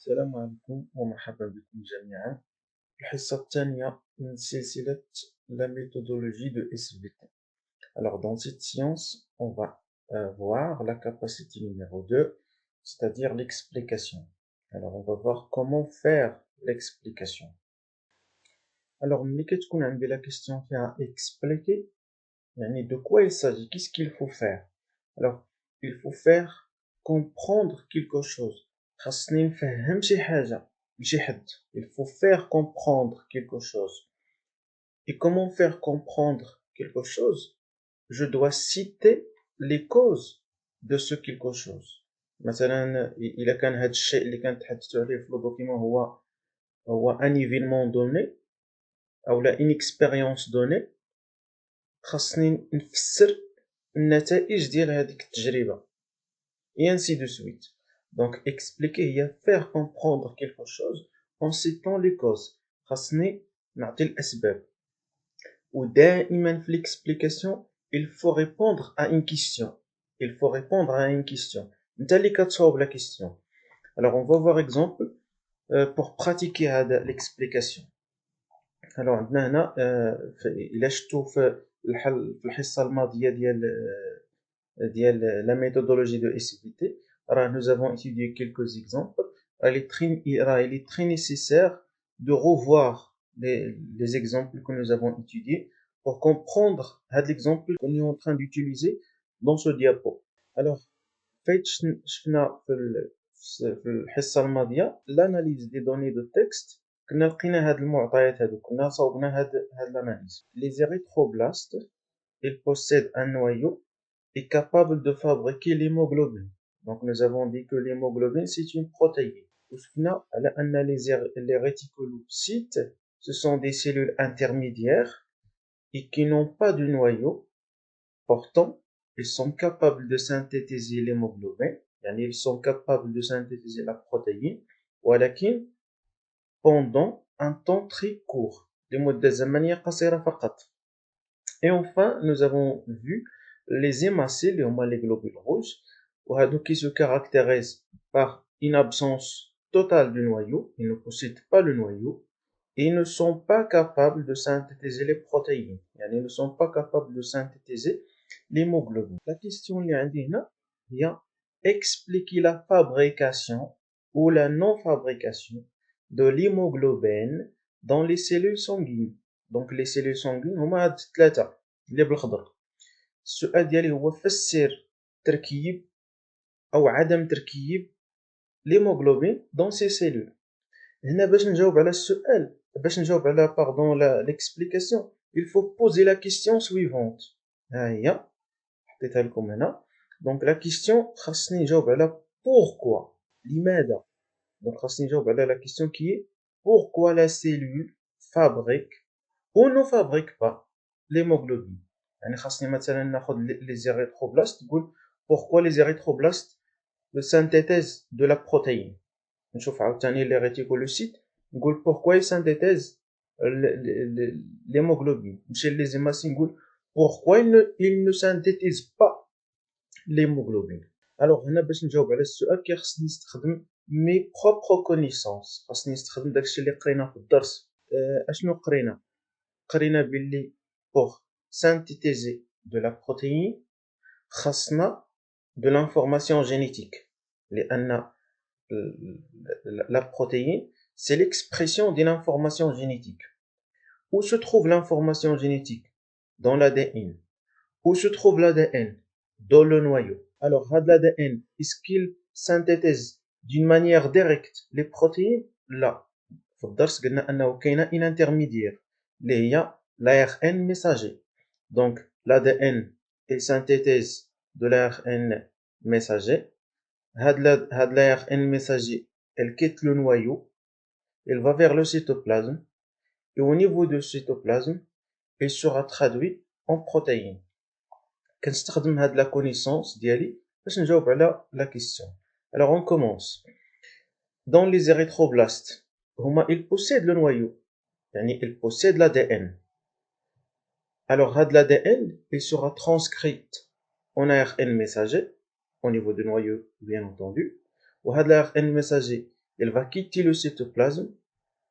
السلام عليكم ومرحبا بكم جميعا في الحصة الثانية من سلسلة la méthodologie de SVT. Alors dans cette science, on va voir la capacité numéro 2, c'est-à-dire l'explication. Alors on va voir comment faire l'explication. Alors ملي كتكون عندي la question فيها expliquer, يعني de quoi il s'agit, qu'est-ce qu'il faut faire? Alors il faut faire comprendre quelque chose. خاصني نفهم شي حاجة لشي حد. Il faut faire comprendre quelque chose. Et comment faire comprendre quelque chose? Je dois citer les causes de ce quelque chose. مثلا إلا كان هذا الشيء اللي كنتحدثوا عليه في الدوكيمون هو un événement donné أو لا une expérience donnée، خاصني نفسر النتائج ديال هذيك التجربة et ainsi de suite. Donc expliquer هي faire comprendre quelque chose en citant les causes. خاصني نعطي الأسباب. ودائما في l'explication il faut répondre à une question. Il faut répondre à une question. انت اللي كتصاوب la question. Alors on va voir exemple pour pratiquer هذا l'explication. Alors عندنا هنا إلا شفتوا في الحصة الماضية ديال la méthodologie de SVT, nous avons étudié quelques exemples. Il est très nécessaire de revoir les exemples que nous avons étudiés pour comprendre l'exemple qu'on est en train d'utiliser dans ce diapo. Alors, فايت شفنا في الحصة الماضية l'analyse des données de texte. كنا لقينا هاد المعطيات هادو، كنا صوبنا هاد l'analyse. Les érythroblastes, ils possèdent un noyau est capable de fabriquer l'hémoglobine. Donc nous avons dit que l'hémoglobine c'est une protéine. Les réticulocytes, ce sont des cellules intermédiaires et qui n'ont pas de noyau. Pourtant, ils sont capables de synthétiser l'hémoglobine, ils sont capables de synthétiser la protéine, ولكن pendant un temps très court. لمدة زمنية قصيرة فقط. Et enfin, nous avons vu les hémacées, les globules rouges, qui se caractérisent par une absence totale du noyau. Ils ne possèdent pas le noyau et ils ne sont pas capables de synthétiser les protéines. Ils ne sont pas capables de synthétiser l'hémoglobine. La question est expliquer la fabrication ou la non-fabrication de l'hémoglobine dans les cellules sanguines. Donc les cellules sanguines هما هاد الثلاثة اللي بالخضر. السؤال ديالي هو فسر تركيب أو عدم تركيب l'hémoglobine dans ces cellules. هنا باش نجاوب على السؤال، باش نجاوب على l'explication, il faut poser la question suivante. ها هي حطيتها لكم هنا. Donc la question خاصني نجاوب على pourquoi، لماذا. Donc خاصني نجاوب على la question qui est pourquoi la cellule fabrique ou ne fabrique pas l'hémoglobine. يعني خاصني مثلا ناخذ les érythroblastes نقول pourquoi les érythroblastes synthétisent de la protéine. نشوف عاوتاني les réticulocytes نقول pourquoi ils synthétisent l'hémoglobine. نمشي les hémacées نقول pourquoi ils ne synthétisent pas l'hémoglobine. Alors هنا باش نجاوب على السؤال خاصني نستخدم mes propres connaissances. خاصني نستخدم داكشي اللي قرينا في الدرس. اشنو قرينا باللي pour synthétiser de la protéine خاصنا de l'information génétique. لأن la protéine c'est l'expression d'une information génétique. Où se trouve l'information génétique? Dans l'ADN. Où se trouve l'ADN? Dans le noyau. Alors l'ADN, est-ce qu'il synthétise d'une manière directe les protéines? لا. في الدرس قلنا أنه كاينة une intermédiaire اللي هي l'ARN messager. Donc l'ADN il synthétise de l'ARN messager. L'ARN messager elle quitte le noyau, il va vers le cytoplasme et au niveau du cytoplasme il sera traduit en protéines. كنستخدم هاد la connaissance ديالي باش نجاوب على la question. Alors on commence. Dans les érythroblastes, ils possèdent le noyau, ils possèdent l'ADN. Alors l'ADN il sera transcrit en ARN messager au niveau du noyau bien entendu. Ou l'ARN messager il va quitter le cytoplasme,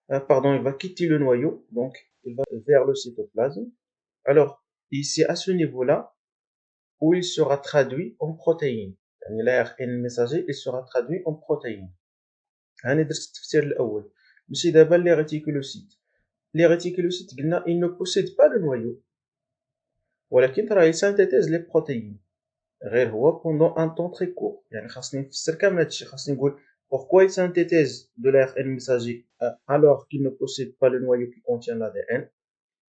il va quitter le noyau, donc il va vers le cytoplasme. Alors, ici, à ce niveau-là, où il sera traduit en protéines. يعني l'ARN messager, il sera traduit en protéines. هاني درت التفسير الأول. ماشي دابا les réticulocytes. Les réticulocytes, قلنا, ils ne possèdent pas le noyau. ولكن راه يسينثيتيز les protéines. غير هو pendant un temps très court. يعني خاصني نفسر كامل هادشي، خاصني نقول pourquoi il synthétise de l'ARN messager alors qu'il ne possède pas le noyau qui contient l'ADN,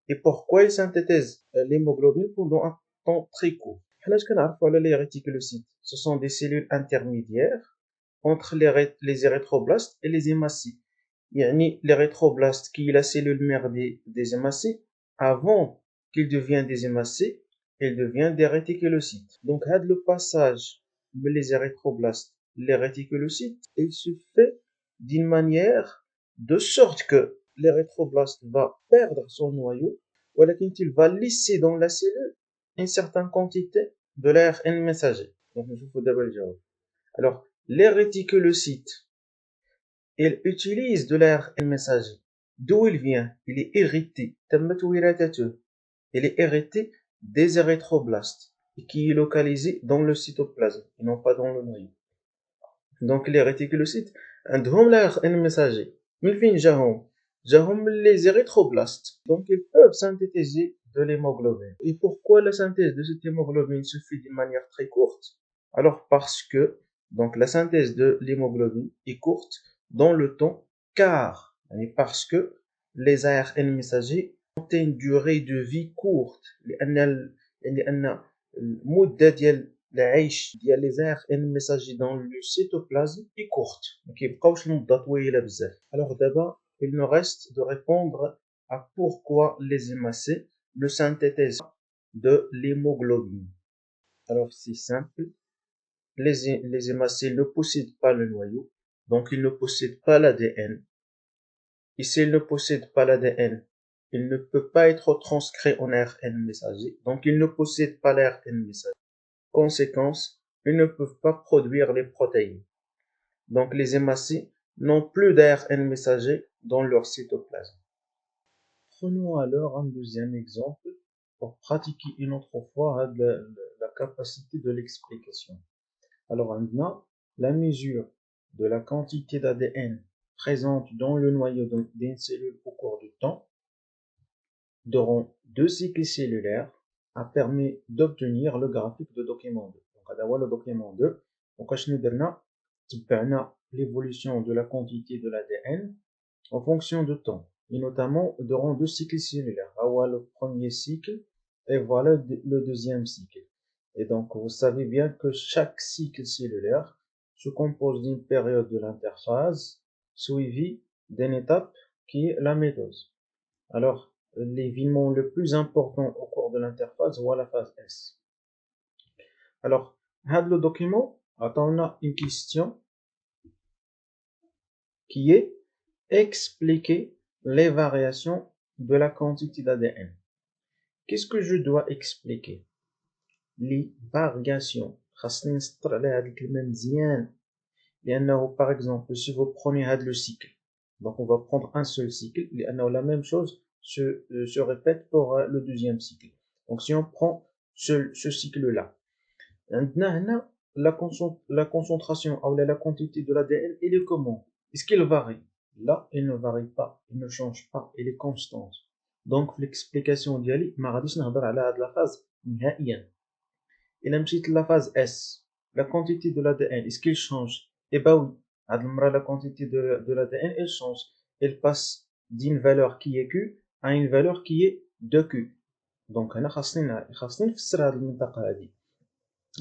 et pourquoi il synthétise l'hémoglobine pendant un temps très court. حناش كنعرفوا على les réticulocytes. Ce sont des cellules intermédiaires entre les érythroblastes et les hématies. يعني les rétroblastes qui est la cellule mère des hématies, avant qu'ils deviennent des hématies, ils deviennent des réticulocytes. Donc le passage les érythroblastes, les réticulocytes, il se fait d'une manière de sorte que l'érythroblaste va perdre son noyau, ولكن il va laisser dans la cellule une certaine quantité de l'ARN messager. Donc il faut d'abord le dire. Alors les réticulocytes, il utilise de l'ARN messager. D'où il vient? Il est hérité. Il est hérité des érythroblastes qui est localisé dans le cytoplasme et non pas dans le noyau. Donc les réticulocytes عندهم l'ARN messager. من فين جاهم les érythroblastes. Donc ils peuvent synthétiser de l'hémoglobine. Et pourquoi la synthèse de cette hémoglobine se fait d'une manière très courte? Alors parce que donc la synthèse de l'hémoglobine est courte dans le temps, car parce que les ARN messagers ont une durée de vie courte. لأن المدة ديال العيش ديال les ARN messagers dans le cytoplasme est courte. ما كيبقاوش المدة طويلة بزاف. Alors d'abord, il nous reste de répondre à pourquoi les hémacées ne synthétisent pas de l'hémoglobine. Alors c'est simple. Les hémacées ne possèdent pas le noyau, donc ils ne possèdent pas l'ADN. Et s'ils ne possèdent pas l'ADN, il ne peut pas être transcrit en ARN messager, donc ils ne possèdent pas l'ARN messager. Conséquence, ils ne peuvent pas produire les protéines. Donc les hémacées n'ont plus d'ARN messager dans leur cytoplasme. Prenons alors un deuxième exemple pour pratiquer une autre fois la capacité de l'explication. Alors, on a la mesure de la quantité d'ADN présente dans le noyau d'une cellule au cours du temps durant 2 cycles cellulaires a permis d'obtenir le graphique de document 2. Donc, هذا هو le document 2. Donc, اش درنا تبعنا l'évolution de la quantité de l'ADN en fonction de temps, et notamment durant 2 cycles cellulaires. Voilà le premier cycle et voilà le deuxième cycle. Et donc, vous savez bien que chaque cycle cellulaire se compose d'une période de l'interphase suivie d'une étape qui est la mitose. Alors, l'événement le plus important au cours de l'interphase, voilà la phase S. Alors, le document, on a une question qui est expliquer les variations de la quantité d'ADN. Qu'est-ce que je dois expliquer? Les variations. خاصني نسطر على هاد الكلمة مزيان لأنه par exemple si vous prenez le cycle, donc on va prendre un seul cycle لأنه la même chose se répète pour le deuxième cycle. Donc si on prend ce cycle là, عندنا هنا la concentration ou la quantité de l'ADN, il est comment? Est-ce qu'il varie? Là, il ne varie pas, il ne change pas, il est constante. Donc l'explication ديالي ما غاديش نهضر على هاد la phase نهائيا. Il مشيت la phase S, la quantité de l'ADN, est-ce qu'il change? Eh ben oui, la quantité de l'ADN, elle change. Elle passe d'une valeur qui est Q à une valeur qui est 2Q. Donc, أنا خاصني نفسر هاد المنطقة هادي.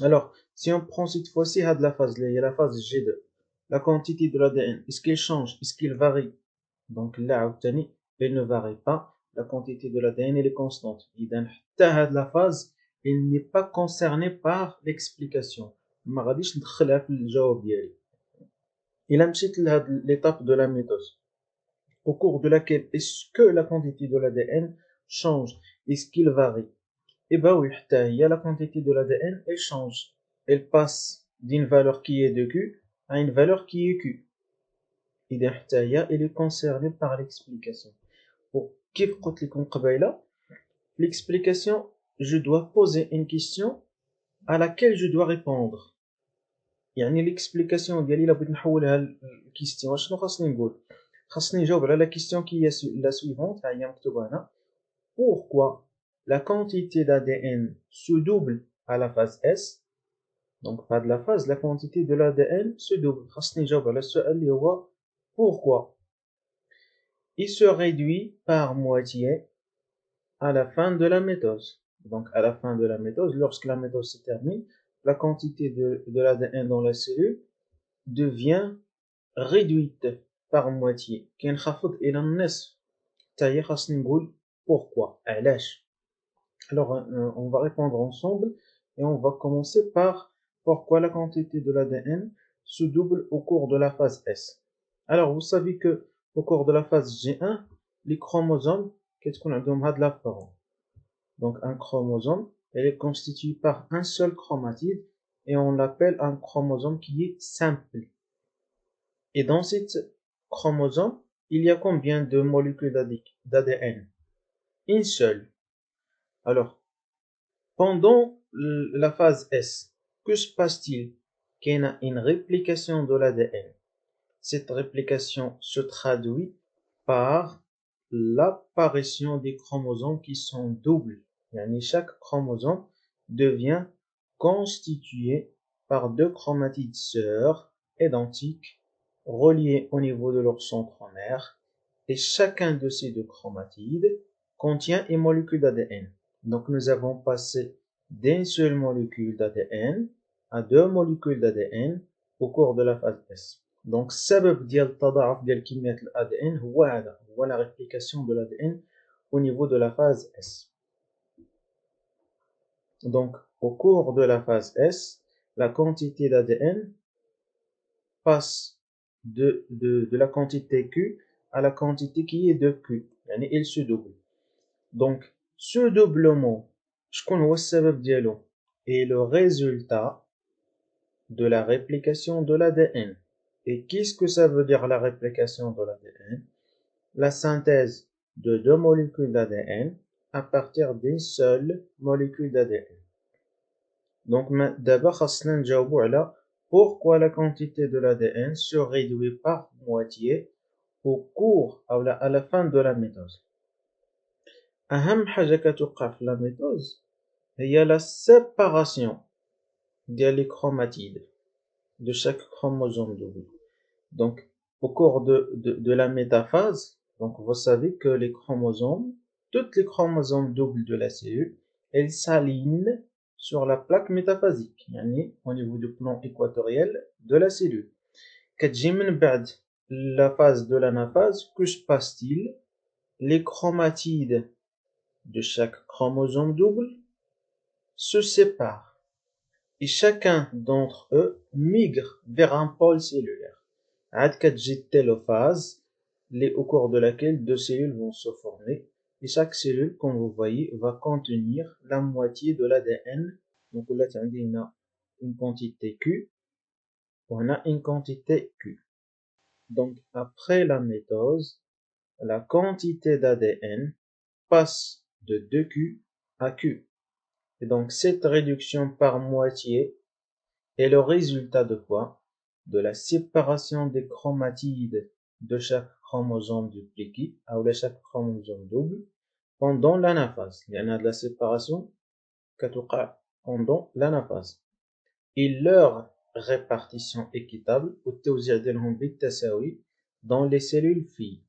Alors, si on prend cette fois-ci la phase la phase G2, la quantité de l'ADN, est-ce qu'il change? Est-ce qu'il varie? Donc là, elle ne varie pas. La quantité de l'ADN, elle est constante. إذا حتى هاد la phase, il n'est pas concerné par l'explication. ما غاديش ندخلها في الجواب ديالي. إلا مشيت لهاد l'étape de la mitose, au cours de laquelle est-ce que la quantité de l'ADN change? Est-ce qu'il varie? Eh ben oui, حتى هي la quantité de l'ADN, elle change. Elle passe d'une valeur qui est de Q à une valeur qui est Q. إذا حتى هي elle est concernée par l'explication. كيف قلت لكم قبيلة l'explication je dois poser une question à laquelle je dois répondre. يعني l'explication ديالي الا بغيت نحولها لكيستيون شنو خاصني نقول؟ خاصني نجاوب على la question qui est la suivante. ها هي مكتوبة هنا. Pourquoi la quantité d'ADN se double à la phase S? Donc pas de la phase, la quantité de l'ADN se double. خاصني نجاوب على السؤال اللي هو pourquoi il se réduit par moitié à la fin de la méthode. Donc à la fin de la méthode, lorsque la méthode se termine, la quantité de l'ADN dans la cellule devient réduite par moitié. كينخفض إلى النصف. حتى هي خاصني نقول pourquoi. علاش. Alors on va répondre ensemble et on va commencer par pourquoi la quantité de l'ADN se double au cours de la phase S. Alors vous savez que au cours de la phase G1, les chromosomes كتكون عندهم هاد la forme. Donc un chromosome, elle est constituée par un seul chromatide et on l'appelle un chromosome qui est simple. Et dans cet chromosome, il y a combien de molécules d'ADN? Une seule. Alors, pendant la phase S, que se passe-t-il? Qu'il y a une réplication de l'ADN. Cette réplication se traduit par l'apparition des chromosomes qui sont doubles. Yani chaque chromosome devient constitué par deux chromatides sœurs identiques reliés au niveau de leur centromère et chacun de ces deux chromatides contient une molécule d'ADN. Donc nous avons passé d'une seule molécule d'ADN à deux molécules d'ADN au cours de la phase S. Donc السبب ديال التضاعف ديال كمية الADN هو هذا هو la réplication de l'ADN au niveau de la phase S. Donc au cours de la phase S, la quantité d'ADN passe de la quantité Q à la quantité qui est de Q. يعني il se double. Donc ce doublement شكون هو السبب ديالو est le résultat de la réplication de l'ADN. Et qu'est-ce que ça veut dire la réplication de l'ADN? La synthèse de deux molécules d'ADN à partir d'une seule molécule d'ADN. Donc d'abord خاصنا نجاوبوا على pourquoi la quantité de l'ADN se réduit par moitié au cours ou à la fin de la méthode. أهم حاجة كتوقع في la méthode هي la séparation des chromatides de chaque chromosome double. Donc, au cours de la métaphase, donc vous savez que les chromosomes, toutes les chromosomes doubles de la cellule, elles s'alignent sur la plaque métaphasique, يعني au niveau du plan équatorial de la cellule. كتجي من بعد la phase de l'anaphase, que se passe-t-il? Les chromatides de chaque chromosome double se séparent et chacun d'entre eux migre vers un pôle cellulaire. عاد كتجي التيلوphase au cours de laquelle deux cellules vont se former et chaque cellule comme vous voyez va contenir la moitié de l'ADN. Donc là عندي هنا une quantité Q وهنا une quantité Q. Donc après la méthose, la quantité d'ADN passe de 2Q à Q. Et donc cette réduction par moitié est le résultat de quoi? De la séparation des chromatides de chaque chromosome dupliqué ou de chaque chromosome double pendant l'anaphase. Il y en a de la séparation pendant l'anaphase. Et leur répartition équitable dans les cellules filles.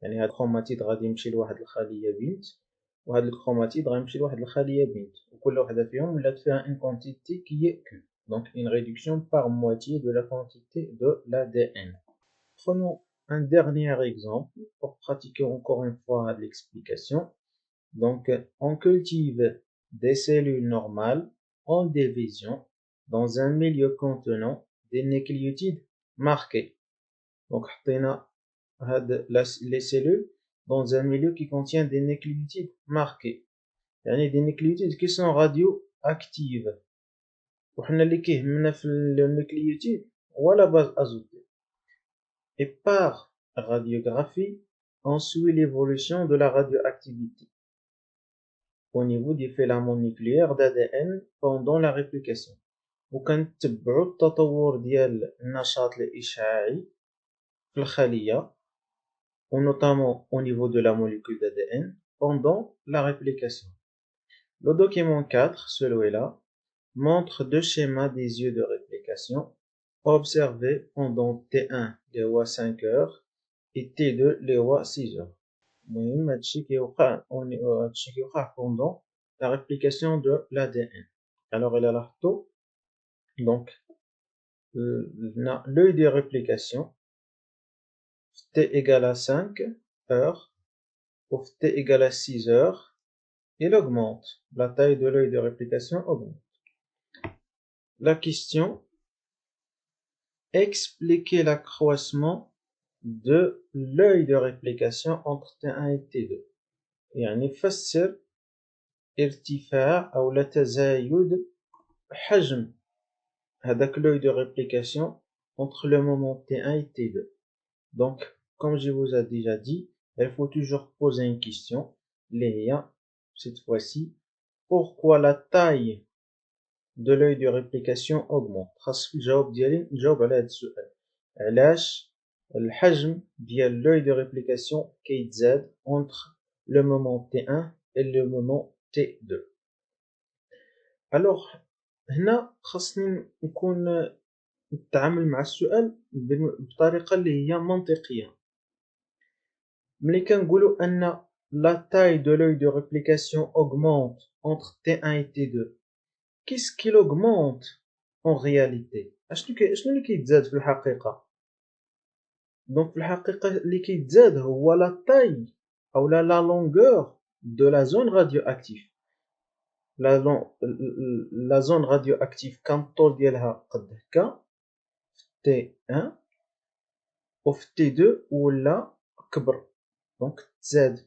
يعني هاد الكروماتيد غادي يمشي لواحد الخلية بنت وهاد الكروماتيد غيمشي لواحد الخلية بنت وكل وحدة فيهم ولات فيها une quantité qui est Q. Donc une réduction par moitié de la quantité de l'ADN. Prenons un dernier exemple pour pratiquer encore une fois l'explication. Donc on cultive des cellules normales en division dans un milieu contenant des nucléotides marqués. Donc حطينا les cellules dans un milieu qui contient des nucléotides marqués. يعني des nucléotides qui sont radioactifs. وحنا اللي كيهمنا في النيوكليوتيد هو لا باز ازوتي. Et par radiographie, on suit l'évolution de la radioactivité au niveau des filaments nucléaires d'ADN pendant la réplication. وكنتبعوا التطور ديال النشاط الإشعاعي في الخلية ou notamment au niveau de la molécule d'ADN pendant la réplication. Le document 4, celui-là, montre deux schémas des yeux de réplication observés pendant T1 les voies 5 heures et T2 les voies 6 heures. المهم هادشي كيوقع pendant la réplication de l'ADN. Alors il a لاحظتو donc l'œil de réplication T égale à 5 heures ou T égale à 6 heures, il augmente. La taille de l'œil de réplication augmente. La question, expliquer l'accroissement de l'œil de réplication entre T1 et T2. يعني فسر ارتفاع أو لا تزايد حجم هذاك l'œil de réplication entre le moment T1 et T2. Donc, comme je vous ai déjà dit, il faut toujours poser une question. Cette fois-ci, pourquoi la taille de l'œil de réplication augmente؟ خاص الجواب ديالي نجاوب على هذا السؤال. علاش الحجم ديال l'œil de réplication كيتزاد entre le moment T1 et le moment T2. Alors هنا خاصني نتعامل مع السؤال بطريقة اللي هي منطقية. ملي كنقولوا أن la taille de l'œil de réplication augmente entre T1 et T2, qu'est-ce qu'il augmente en réalité؟ شنو اللي كيتزاد في الحقيقة؟ donc في الحقيقة اللي كيتزاد هو la taille أو la longueur de la zone radioactive. la zone radioactive كان الطول ديالها قد هكا T1 وفي T2 ولا كبر donc تزاد.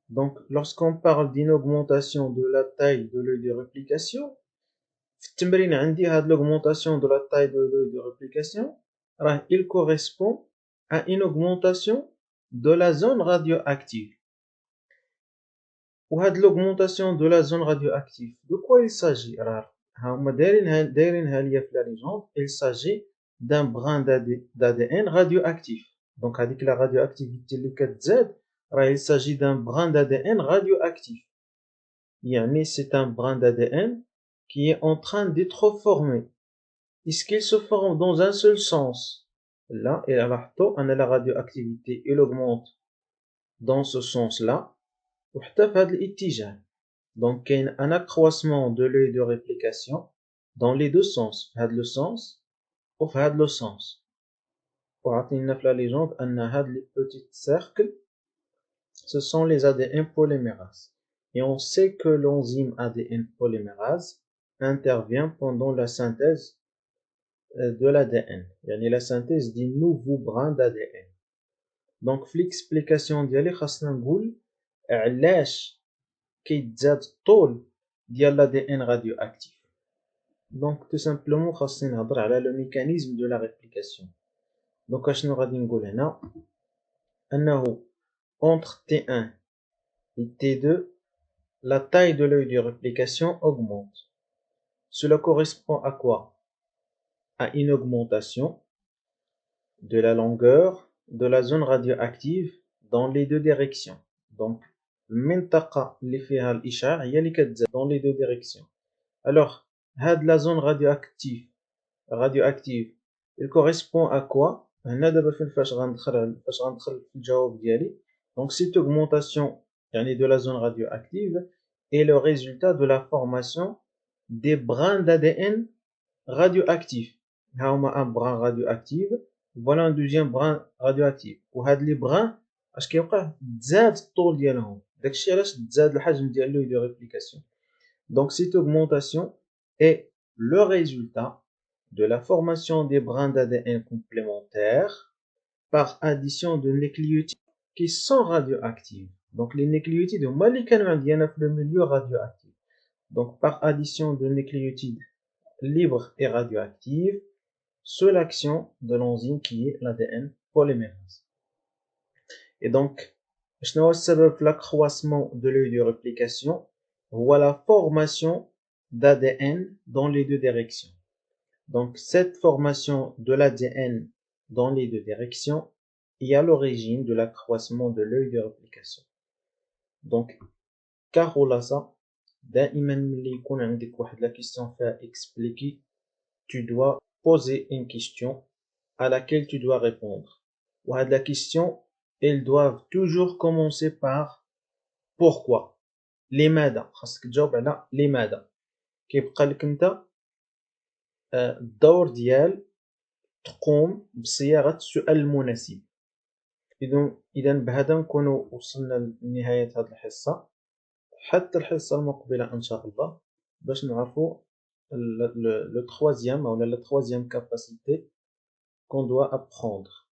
Donc lorsqu'on parle d'une augmentation de la taille de l'œil de réplication, في التمرين عندي هاد l'augmentation de la taille de l'œil de réplication راه il correspond à une augmentation de la zone radioactive. وهاد l'augmentation de la zone radioactive, de quoi il s'agit؟ راه هما دايرينها ليا في لا ليجوند. il s'agit d'un brin d'ADN radioactif. donc هذيك la radioactivité اللي كتزاد راه il s'agit d'un brin d'ADN radioactif. يعني c'est un brin d'ADN qui est en train d'être formé. Est-ce qu'il se forme dans un seul sens? Là, et à la radioactivité, elle augmente dans ce sens-là. Donc, il y a un accroissement de l'œil de réplication dans les deux sens. Le sens ou le sens. Pour atteindre la légende, les petits cercles, ce sont les ADN polymérases. Et on sait que l'enzyme ADN polymérase intervient pendant la synthèse de l'ADN. يعني la synthèse des nouveaux brins d'ADN. Donc في l'explication ديالي خاصنا نقول علاش كيتزاد الطول ديال l'ADN radioactif. Donc tout simplement خاصني نهضر على le mécanisme de la réplication. Donc اشنو غادي نقول هنا انه entre T1 et T2 la taille de l'œil de réplication augmente. Cela correspond à quoi? À une augmentation de la longueur de la zone radioactive dans les deux directions. Donc, المنطقة اللي فيها الإشعاع هي اللي كتزاد dans les deux directions. Alors, هاد la zone radioactive, il correspond à quoi? هنا دابا فاش غندخل في الجواب ديالي. Donc, cette augmentation يعني de la zone radioactive est le résultat de la formation des brins d'ADN radioactifs. ها هما un brin radioactif, voilà un deuxième brin radioactif. وهاد لي brins اش كيوقع؟ تزاد الطول ديالهم. داكشي علاش تزاد الحجم ديال l'œil de réplication. Donc cette augmentation est le résultat de la formation des brins d'ADN complémentaires par addition de nucléotides qui sont radioactifs. Donc les nucléotides هما اللي كانوا عندنا في le milieu radioactif. Donc par addition de nucléotides libres et radioactifs sous l'action de l'enzyme qui est l'ADN polymérase. Et donc, شنو هو السبب في l'accroissement de l'œil de réplication هو la formation d'ADN dans les deux directions. Donc, cette formation de l'ADN dans les deux directions est à l'origine de l'accroissement de l'œil de réplication. Donc, كخلاصة دائما ملي يكون عندك واحد لا question فيها expliquer, tu dois poser une question à laquelle tu dois répondre. وهاد la question, elles doivent toujours commencer par pourquoi. لماذا خاصك تجاوب على لماذا. كيبقى لك انت الدور ديال تقوم بصياغة السؤال المناسب. إذا بهذا نكونوا وصلنا لنهاية هذه الحصة. حتى الحصة المقبلة إن شاء الله باش نعرفوا le troisième ou la troisième capacité qu'on doit apprendre.